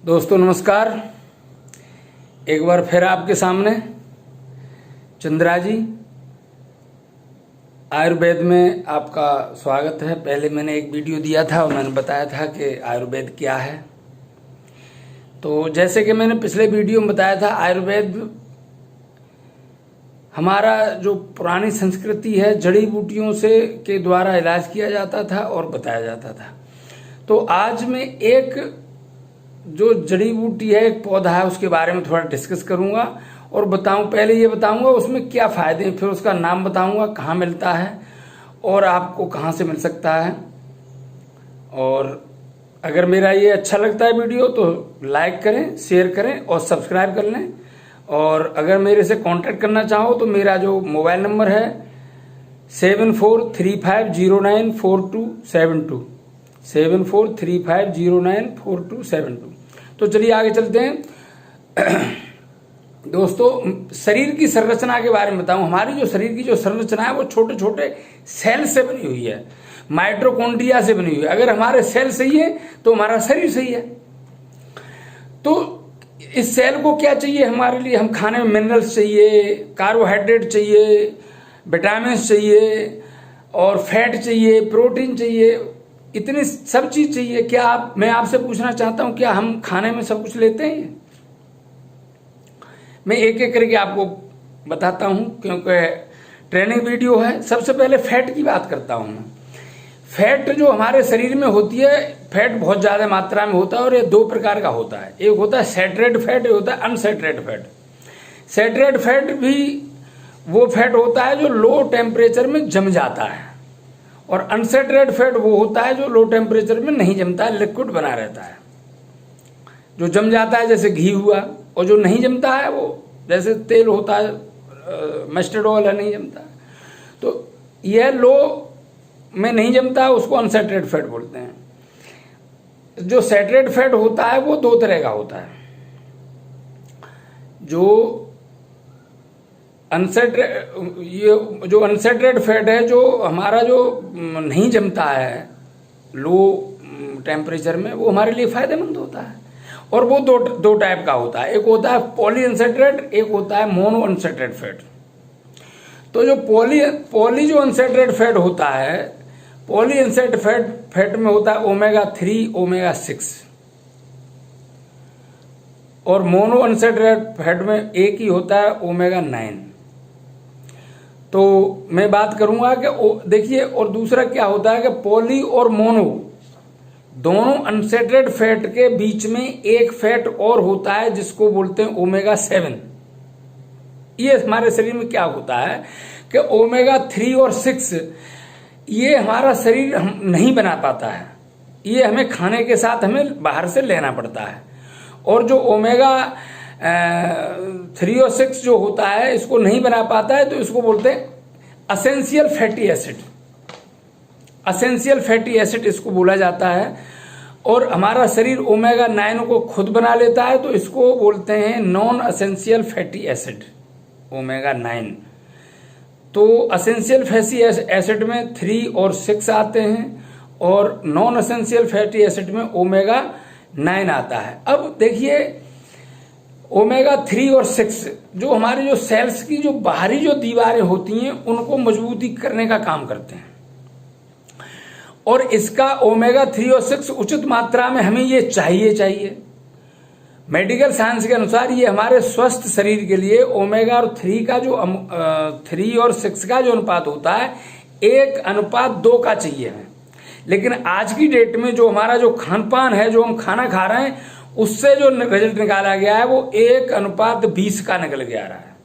दोस्तों नमस्कार। एक बार फिर आपके सामने चंद्रा जी आयुर्वेद में आपका स्वागत है। पहले मैंने एक वीडियो दिया था और मैंने बताया था कि आयुर्वेद क्या है। तो जैसे कि मैंने पिछले वीडियो में बताया था, आयुर्वेद हमारा जो पुरानी संस्कृति है, जड़ी बूटियों से के द्वारा इलाज किया जाता था और बताया जाता था। तो आज मैं एक जो जड़ी बूटी है, एक पौधा है, उसके बारे में थोड़ा डिस्कस करूंगा और पहले ये बताऊंगा उसमें क्या फायदे हैं, फिर उसका नाम बताऊंगा, कहाँ मिलता है और आपको कहाँ से मिल सकता है। और अगर मेरा ये अच्छा लगता है वीडियो तो लाइक करें, शेयर करें और सब्सक्राइब कर लें। और अगर मेरे से कांटेक्ट करना चाहो तो मेरा जो मोबाइल नंबर है 7435094272 7435094272। तो चलिए आगे चलते हैं। दोस्तों, शरीर की संरचना के बारे में बताऊं। हमारी जो शरीर की जो संरचना है वो छोटे छोटे सेल से बनी हुई है, माइटोकॉन्ड्रिया से बनी हुई है। अगर हमारे सेल सही है तो हमारा शरीर सही है। तो इस सेल को क्या चाहिए हमारे लिए? हम खाने में मिनरल्स चाहिए, कार्बोहाइड्रेट चाहिए, विटामिन चाहिए और फैट चाहिए, प्रोटीन चाहिए, इतनी सब चीज चाहिए। क्या मैं आपसे पूछना चाहता हूं, क्या हम खाने में सब कुछ लेते हैं? मैं एक एक करके आपको बताता हूं क्योंकि ट्रेनिंग वीडियो है। सबसे पहले फैट की बात करता हूं मैं। फैट जो हमारे शरीर में होती है, फैट बहुत ज्यादा मात्रा में होता है और ये दो प्रकार का होता है। एक होता है सैचुरेटेड फैट, एक होता है अनसैचुरेटेड फैट। सैचुरेटेड फैट भी वो फैट होता है जो लो टेम्परेचर में जम जाता है, और अनसैचुरेटेड फैट वो होता है जो लो टेम्परेचर में नहीं जमता है, लिक्विड बना रहता है। जो जम जाता है जैसे घी हुआ, और जो नहीं जमता है वो जैसे तेल होता है, मस्टर्ड ऑयल है, नहीं जमता है। तो यह लो में नहीं जमता है, उसको अनसैचुरेटेड फैट बोलते हैं। जो सैचुरेटेड फैट होता है वो दो तरह का होता है। जो अनसैचुरेटेड फैट है, जो हमारा जो नहीं जमता है लो टेम्परेचर में, वो हमारे लिए फायदेमंद होता है। और वो दो टाइप का होता है। एक होता है पॉली अनसैचुरेटेड, एक होता है मोनो अनसैचुरेटेड फैट। तो जो पॉली जो अनसैचुरेटेड फैट होता है, पॉली अनसैचुरेटेड फैट में होता है ओमेगा 3, ओमेगा 6, और मोनो अनसैचुरेटेड फैट में एक ही होता है ओमेगा 9। तो मैं बात करूंगा कि देखिए, और दूसरा क्या होता है कि पॉली और मोनो दोनों अनसैचुरेटेड फैट के बीच में एक फैट और होता है जिसको बोलते हैं ओमेगा 7। ये हमारे शरीर में क्या होता है कि ओमेगा 3 और 6 ये हमारा शरीर हम नहीं बना पाता है। ये हमें खाने के साथ हमें बाहर से लेना पड़ता है। और जो ओमेगा 3 और 6 जो होता है, इसको नहीं बना पाता है, तो इसको बोलते हैं essential fatty acid. Essential fatty acid इसको बोला जाता है। और हमारा शरीर ओमेगा 9 को खुद बना लेता है, तो इसको बोलते हैं non essential fatty acid, omega 9। तो असेंशियल फैटी एसिड में 3 और 6 आते हैं, और नॉन असेंशियल फैटी एसिड में ओमेगा 9 आता है। अब देखिए, ओमेगा 3 और 6 जो हमारे जो सेल्स की जो बाहरी जो दीवारें होती हैं उनको मजबूती करने का काम करते हैं। और इसका ओमेगा 3 और 6 उचित मात्रा में हमें ये चाहिए। मेडिकल साइंस के अनुसार ये हमारे स्वस्थ शरीर के लिए ओमेगा और 3 का जो 3 और 6 का जो अनुपात होता है 1:2 का चाहिए हमें। लेकिन आज की डेट में जो हमारा जो खान पान है, जो हम खाना खा रहे हैं, उससे जो रिजल्ट निकाला गया है वो 1:20 का निकल के आ रहा है।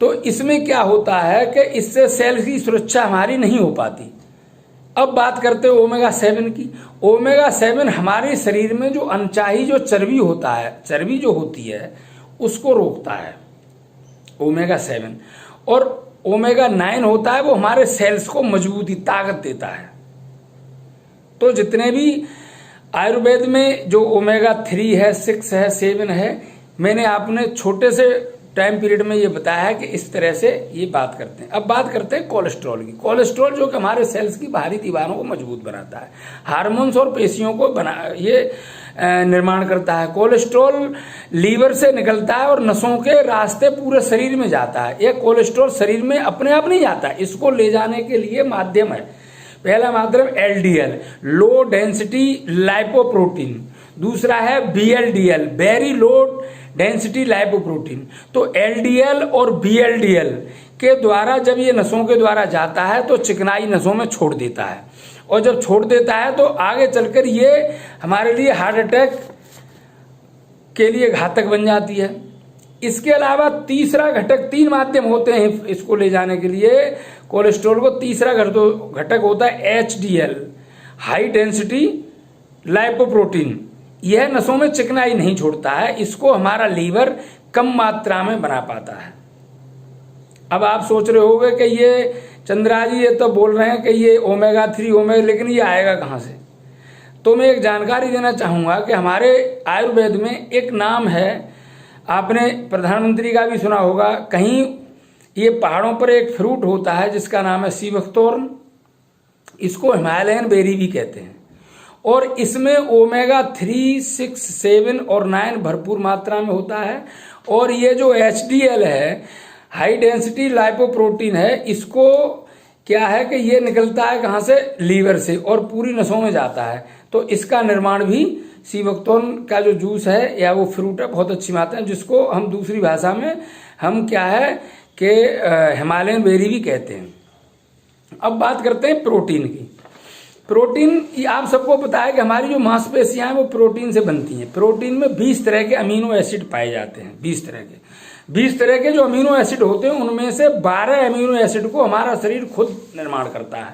तो इसमें क्या होता है कि इससे सेल की सुरक्षा हमारी नहीं हो पाती। अब बात करते हैं ओमेगा 7 की। ओमेगा 7 हमारे शरीर में जो अनचाही जो चर्बी होता है, चर्बी जो होती है, उसको रोकता है ओमेगा 7। और ओमेगा 9 होता है वो हमारे सेल्स को मजबूती, ताकत देता है। तो जितने भी आयुर्वेद में जो ओमेगा 3 है, 6 है, 7 है, मैंने आपने छोटे से टाइम पीरियड में ये बताया है कि इस तरह से ये बात करते हैं। अब बात करते हैं कोलेस्ट्रॉल की। कोलेस्ट्रॉल जो कि हमारे सेल्स की बाहरी दीवारों को मजबूत बनाता है, हार्मोन्स और पेशियों को ये निर्माण करता है। कोलेस्ट्रॉल लीवर से निकलता है और नसों के रास्ते पूरे शरीर में जाता है। ये कोलेस्ट्रॉल शरीर में अपने आप नहीं जाता, इसको ले जाने के लिए माध्यम है। पहला माध्यम एलडीएल, लो डेंसिटी लाइपोप्रोटीन। दूसरा है VLDL, very low density lipoprotein. तो एलडीएल और बीएलडीएल के द्वारा जब ये नसों के द्वारा जाता है तो चिकनाई नसों में छोड़ देता है, और जब छोड़ देता है तो आगे चलकर ये हमारे लिए हार्ट अटैक के लिए घातक बन जाती है। इसके अलावा तीसरा घटक, तीन माध्यम होते हैं इसको ले जाने के लिए कोलेस्ट्रॉल को। तीसरा घटक होता है एचडीएल, हाई डेंसिटी लाइपोप्रोटीन। यह नसों में चिकनाई नहीं छोड़ता है, इसको हमारा लीवर कम मात्रा में बना पाता है। अब आप सोच रहे होंगे कि ये चंद्रा जी ये तो बोल रहे हैं कि ये ओमेगा 3 ओमेगा, लेकिन ये आएगा कहाँ से? तो मैं एक जानकारी देना चाहूँगा कि हमारे आयुर्वेद में एक नाम है, आपने प्रधानमंत्री का भी सुना होगा कहीं, ये पहाड़ों पर एक फ्रूट होता है जिसका नाम है सीबकतोर्न। इसको हिमालयन बेरी भी कहते हैं, और इसमें ओमेगा 3, 6, 7 और 9 भरपूर मात्रा में होता है। और ये जो एचडीएल है, हाई डेंसिटी लाइपोप्रोटीन है, इसको क्या है कि ये निकलता है कहाँ से? लीवर से, और पूरी नसों में जाता है। तो इसका निर्माण भी सीबकतोर्न का जो जूस है या वो फ्रूट है, बहुत अच्छी मात्रा है, जिसको हम दूसरी भाषा में हम क्या है कि हिमालयन बेरी भी कहते हैं। अब बात करते हैं प्रोटीन की। प्रोटीन, ये आप सबको पता है कि हमारी जो मांसपेशियां हैं वो प्रोटीन से बनती हैं। प्रोटीन में 20 तरह के अमीनो एसिड पाए जाते हैं। 20 तरह के जो अमीनो एसिड होते हैं उनमें से 12 अमीनो एसिड को हमारा शरीर खुद निर्माण करता है,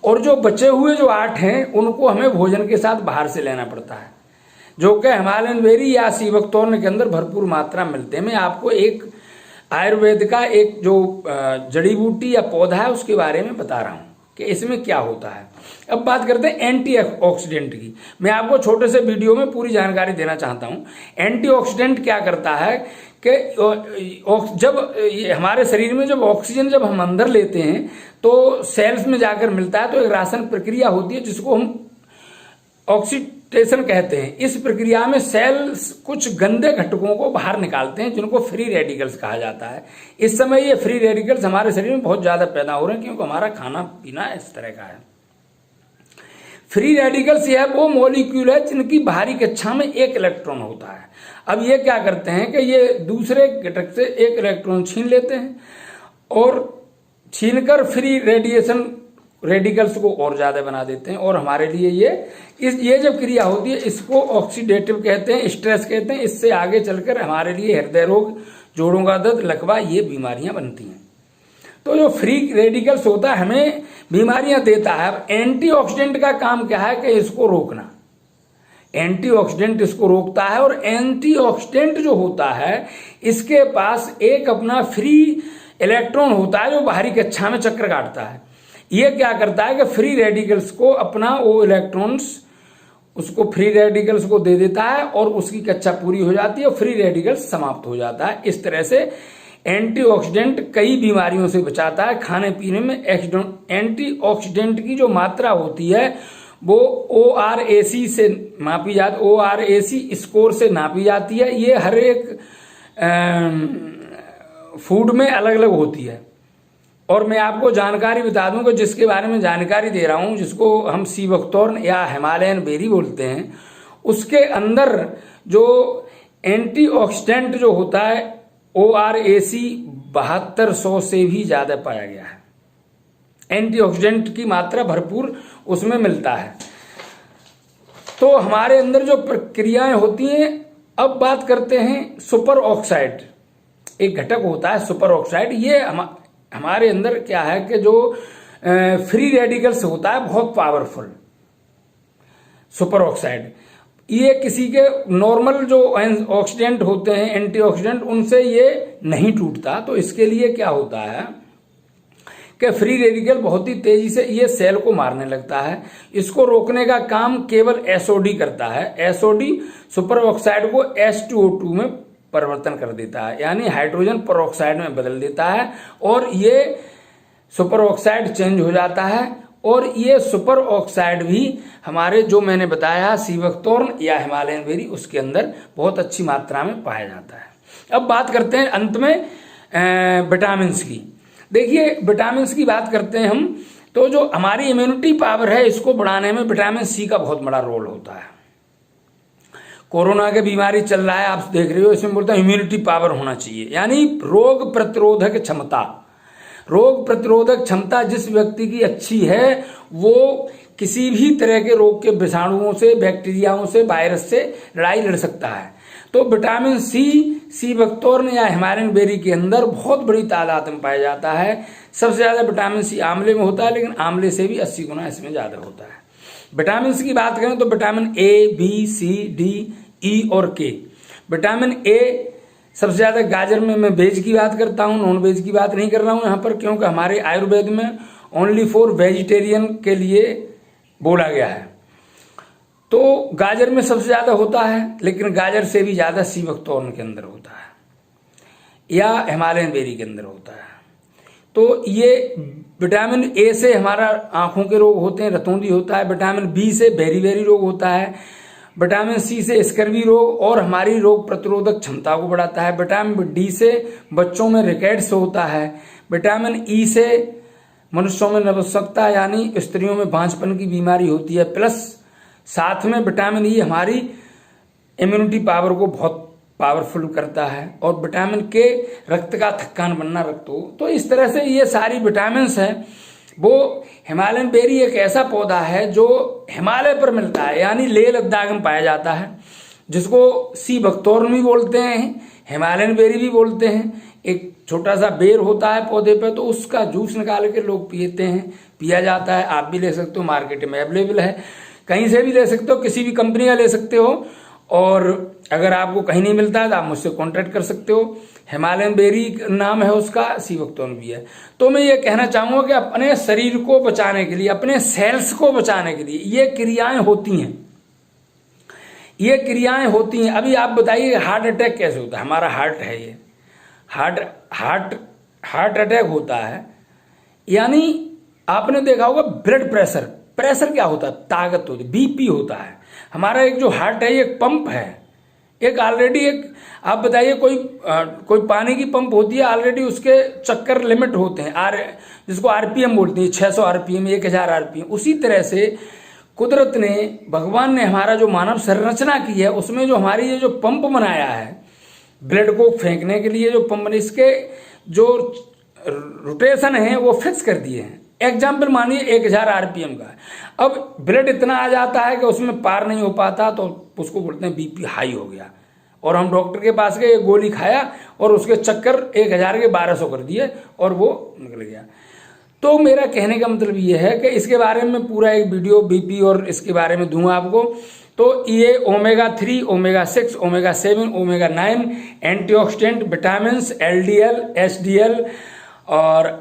और जो बचे हुए जो 8 हैं उनको हमें भोजन के साथ बाहर से लेना पड़ता है, जो कि हिमालयन बेरी या सीबकतोर्न के अंदर भरपूर मात्रा में मिलते हैं। मैं आपको एक आयुर्वेद का एक जो जड़ी बूटी या पौधा है उसके बारे में बता रहा हूँ कि इसमें क्या होता है। अब बात करते हैं एंटीऑक्सीडेंट की। मैं आपको छोटे से वीडियो में पूरी जानकारी देना चाहता हूँ। एंटीऑक्सीडेंट क्या करता है कि जब हमारे शरीर में जब ऑक्सीजन जब हम अंदर लेते हैं तो सेल्स में जाकर मिलता है, तो एक रासायनिक प्रक्रिया होती है जिसको हम ऑक्सीडेशन कहते हैं। इस प्रक्रिया में सेल्स कुछ गंदे घटकों को बाहर निकालते हैं जिनको फ्री रेडिकल्स कहा जाता है। इस समय ये फ्री रेडिकल्स हमारे शरीर में बहुत ज्यादा पैदा हो रहे हैं क्योंकि हमारा खाना पीना इस तरह का है। फ्री रेडिकल्स यह वो मॉलिक्यूल है जिनकी बाहरी कक्षा में एक इलेक्ट्रॉन होता है। अब ये क्या करते हैं कि ये दूसरे घटक से एक इलेक्ट्रॉन छीन लेते हैं, और छीनकर फ्री रेडिकल्स को और ज्यादा बना देते हैं, और हमारे लिए ये जब क्रिया होती है इसको ऑक्सीडेटिव कहते हैं, स्ट्रेस कहते हैं। इससे आगे चलकर हमारे लिए हृदय रोग, जोड़ों का दर्द, लकवा, ये बीमारियां बनती हैं। तो जो फ्री रेडिकल्स होता है हमें बीमारियां देता है। अब एंटीऑक्सीडेंट का काम क्या है कि इसको रोकना। एंटीऑक्सीडेंट इसको रोकता है, और एंटीऑक्सीडेंट जो होता है इसके पास एक अपना फ्री इलेक्ट्रॉन होता है जो बाहरी कक्षा में चक्कर काटता है। ये क्या करता है कि फ्री रेडिकल्स को अपना वो इलेक्ट्रॉन्स उसको फ्री रेडिकल्स को दे देता है, और उसकी कक्षा पूरी हो जाती है और फ्री रेडिकल्स समाप्त हो जाता है। इस तरह से एंटीऑक्सीडेंट कई बीमारियों से बचाता है। खाने पीने में एंटीऑक्सीडेंट की जो मात्रा होती है वो ORAC से मापी जाती, ORAC स्कोर से नापी जाती है। ये हर एक फूड में अलग अलग होती है। और मैं आपको जानकारी बता दूं कि जिसके बारे में जानकारी दे रहा हूं, जिसको हम सीबकतोर्न या हिमालयन बेरी बोलते हैं, उसके अंदर जो एंटीऑक्सीडेंट जो होता है ORAC 7200 से भी ज्यादा पाया गया है। एंटीऑक्सीडेंट की मात्रा भरपूर उसमें मिलता है। तो हमारे अंदर जो प्रक्रियाएं होती हैं, अब बात करते हैं सुपर ऑक्साइड। एक घटक होता है सुपर ऑक्साइड। ये हमारे अंदर क्या है कि जो फ्री रेडिकल्स होता है बहुत पावरफुल सुपर ऑक्साइड, ये किसी के नॉर्मल जो ऑक्सीडेंट होते हैं एंटीऑक्सीडेंट उनसे ये नहीं टूटता। तो इसके लिए क्या होता है कि फ्री रेडिकल बहुत ही तेजी से ये सेल को मारने लगता है। इसको रोकने का काम केवल एसओडी करता है। एसओडी सुपर ऑक्साइड को H2O2 में परिवर्तन कर देता है, यानी हाइड्रोजन परऑक्साइड में बदल देता है, और ये सुपर ऑक्साइड चेंज हो जाता है और ये सुपर ऑक्साइड भी हमारे जो मैंने बताया सीवकतोर्न या हिमालयन बेरी उसके अंदर बहुत अच्छी मात्रा में पाया जाता है। अब बात करते हैं अंत में विटामिन की। देखिए विटामिन की बात करते हैं हम, तो जो हमारी इम्यूनिटी पावर है इसको बढ़ाने में विटामिन सी का बहुत बड़ा रोल होता है। कोरोना के बीमारी चल रहा है, आप देख रहे हो, इसमें बोलता है इम्यूनिटी पावर होना चाहिए, यानी रोग प्रतिरोधक क्षमता। रोग प्रतिरोधक क्षमता जिस व्यक्ति की अच्छी है वो किसी भी तरह के रोग के विषाणुओं से, बैक्टीरियाओं से, वायरस से लड़ाई लड़ सकता है। तो विटामिन सीवकतोर्न या हिमालयन बेरी के अंदर बहुत बड़ी तादाद में पाया जाता है। सबसे ज्यादा विटामिन सी आंवले में होता है, लेकिन आंवले से भी 80 गुना इसमें ज्यादा होता है। विटामिन की बात करें तो vitamin A, B, C, D, E और के। विटामिन ए सबसे ज्यादा गाजर में, मैं वेज की बात करता हूँ, नॉन वेज की बात नहीं कर रहा हूँ यहाँ पर, क्योंकि हमारे आयुर्वेद में ओनली फॉर वेजिटेरियन के लिए बोला गया है। तो गाजर में सबसे ज्यादा होता है, लेकिन गाजर से भी ज्यादा सीवकतोर्न के अंदर होता है या हिमालयन बेरी के अंदर होता है। तो ये विटामिन ए से हमारा आंखों के रोग होते हैं, रतौंधी होता है। विटामिन बी से बेरी रोग होता है। विटामिन सी से स्कर्वी रोग और हमारी रोग प्रतिरोधक क्षमता को बढ़ाता है। विटामिन डी से बच्चों में रिकेट्स होता है। विटामिन ई से मनुष्यों में नपुंसकता यानी स्त्रियों में बांझपन की बीमारी होती है। प्लस साथ में विटामिन ई हमारी इम्यूनिटी पावर को बहुत पावरफुल करता है। और विटामिन के रक्त का थक्कान बनना, रक्त हो। तो इस तरह से ये सारी विटामिन हैं। वो हिमालयन बेरी एक ऐसा पौधा है जो हिमालय पर मिलता है, यानी लेह लद्दाख में पाया जाता है, जिसको सीवकतोर्न भी बोलते हैं, हिमालयन बेरी भी बोलते हैं। एक छोटा सा बेर होता है पौधे पे, तो उसका जूस निकाल के लोग पीते हैं, पिया जाता है। आप भी ले सकते हो, मार्केट में अवेलेबल है, कहीं से भी ले सकते हो, किसी भी कंपनी का ले सकते हो। और अगर आपको कहीं नहीं मिलता है तो आप मुझसे कांटेक्ट कर सकते हो। हिमालयन बेरी नाम है उसका, सीवकतोर्न भी है। तो मैं ये कहना चाहूंगा कि अपने शरीर को बचाने के लिए, अपने सेल्स को बचाने के लिए ये क्रियाएं होती हैं, ये क्रियाएं होती हैं। अभी आप बताइए हार्ट अटैक कैसे होता है? हमारा हार्ट है, ये हार्ट अटैक होता है, यानी आपने देखा होगा ब्लड प्रेशर क्या होता है? ताकत होती है, बीपी होता है। हमारा एक जो हार्ट है ये एक पंप है, एक ऑलरेडी एक, आप बताइए कोई पानी की पंप होती है, ऑलरेडी उसके चक्कर लिमिट होते हैं, जिसको आरपीएम बोलते हैं, 600 आरपीएम, 1000 आरपीएम। उसी तरह से कुदरत ने, भगवान ने हमारा जो मानव संरचना की है उसमें जो हमारी ये जो पंप बनाया है ब्लड को फेंकने के लिए, जो पंप, इसके जो रोटेशन है वो फिक्स कर दिए हैं। एग्जाम्पल मानिए 1000 आरपीएम का, अब ब्लड इतना आ जाता है कि उसमें पार नहीं हो पाता, तो उसको बोलते हैं बीपी हाई हो गया। और हम डॉक्टर के पास गए, एक गोली खाया और उसके चक्कर 1000 के 1200 कर दिए और वो निकल गया। तो मेरा कहने का मतलब ये है कि इसके बारे में पूरा एक वीडियो बीपी और इसके बारे में दूंगा आपको। तो ये omega 3, omega 6, omega 7, omega 9 antioxidant, vitamin, LDL, SDL और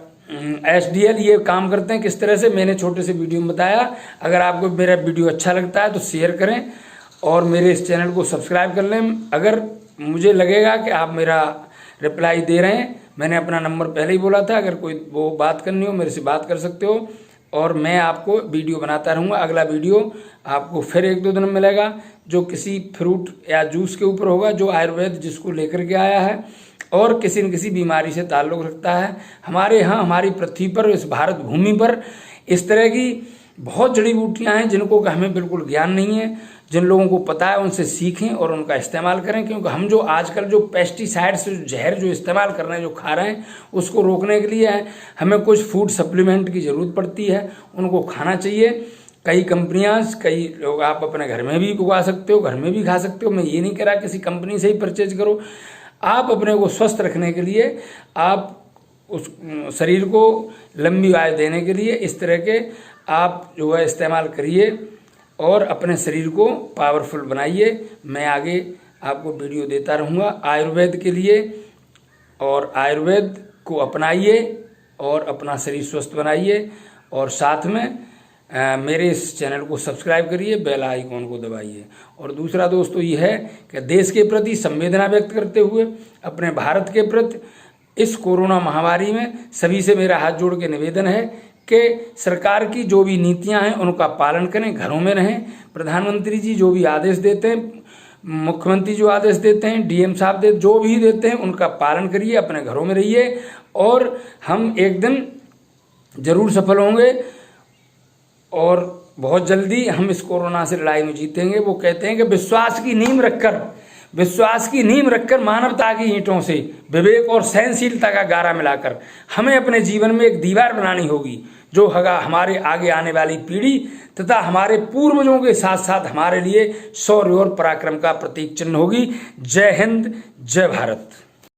एसडीएल ये काम करते हैं। किस तरह से मैंने छोटे से वीडियो में बताया। अगर आपको मेरा वीडियो अच्छा लगता है तो शेयर करें और मेरे इस चैनल को सब्सक्राइब कर लें। अगर मुझे लगेगा कि आप मेरा रिप्लाई दे रहे हैं, मैंने अपना नंबर पहले ही बोला था, अगर कोई वो बात करनी हो मेरे से बात कर सकते हो और मैं आपको वीडियो बनाता रहूँगा। अगला वीडियो आपको फिर 1-2 दिन में मिलेगा, जो किसी फ्रूट या जूस के ऊपर होगा, जो आयुर्वेद जिसको लेकर के आया है और किसी न किसी बीमारी से ताल्लुक रखता है। हमारे यहाँ, हमारी पृथ्वी पर, इस भारत भूमि पर इस तरह की बहुत जड़ी बूटियाँ हैं जिनको कि हमें बिल्कुल ज्ञान नहीं है। जिन लोगों को पता है उनसे सीखें और उनका इस्तेमाल करें, क्योंकि हम जो आजकल जो पेस्टिसाइड्स, जहर जो इस्तेमाल कर रहे हैं, जो खा रहे हैं, उसको रोकने के लिए हमें कुछ फूड सप्लीमेंट की ज़रूरत पड़ती है, उनको खाना चाहिए। कई कंपनियां, कई लोग, आप अपने घर में भी उगा सकते हो, घर में भी खा सकते हो। मैं ये नहीं कह रहा किसी कंपनी से ही परचेज करो। आप अपने को स्वस्थ रखने के लिए, आप उस शरीर को लंबी आयु देने के लिए इस तरह के आप जो है इस्तेमाल करिए और अपने शरीर को पावरफुल बनाइए। मैं आगे आपको वीडियो देता रहूँगा आयुर्वेद के लिए, और आयुर्वेद को अपनाइए और अपना शरीर स्वस्थ बनाइए। और साथ में मेरे इस चैनल को सब्सक्राइब करिए, बेल आइकॉन को दबाइए। और दूसरा दोस्तों ये है कि देश के प्रति संवेदना व्यक्त करते हुए, अपने भारत के प्रति इस कोरोना महामारी में सभी से मेरा हाथ जोड़ के निवेदन है कि सरकार की जो भी नीतियां हैं उनका पालन करें, घरों में रहें। प्रधानमंत्री जी जो भी आदेश देते हैं, मुख्यमंत्री जो आदेश देते हैं, डीएम साहब जो भी देते हैं उनका पालन करिए, अपने घरों में रहिए और हम एक दिन जरूर सफल होंगे और बहुत जल्दी हम इस कोरोना से लड़ाई में जीतेंगे। वो कहते हैं कि विश्वास की नींव रखकर मानवता की ईंटों से विवेक और सहनशीलता का गारा मिलाकर हमें अपने जीवन में एक दीवार बनानी होगी जो हमारे आगे आने वाली पीढ़ी तथा हमारे पूर्वजों के साथ साथ हमारे लिए शौर्य और पराक्रम का प्रतीक चिन्ह होगी। जय हिंद, जय भारत।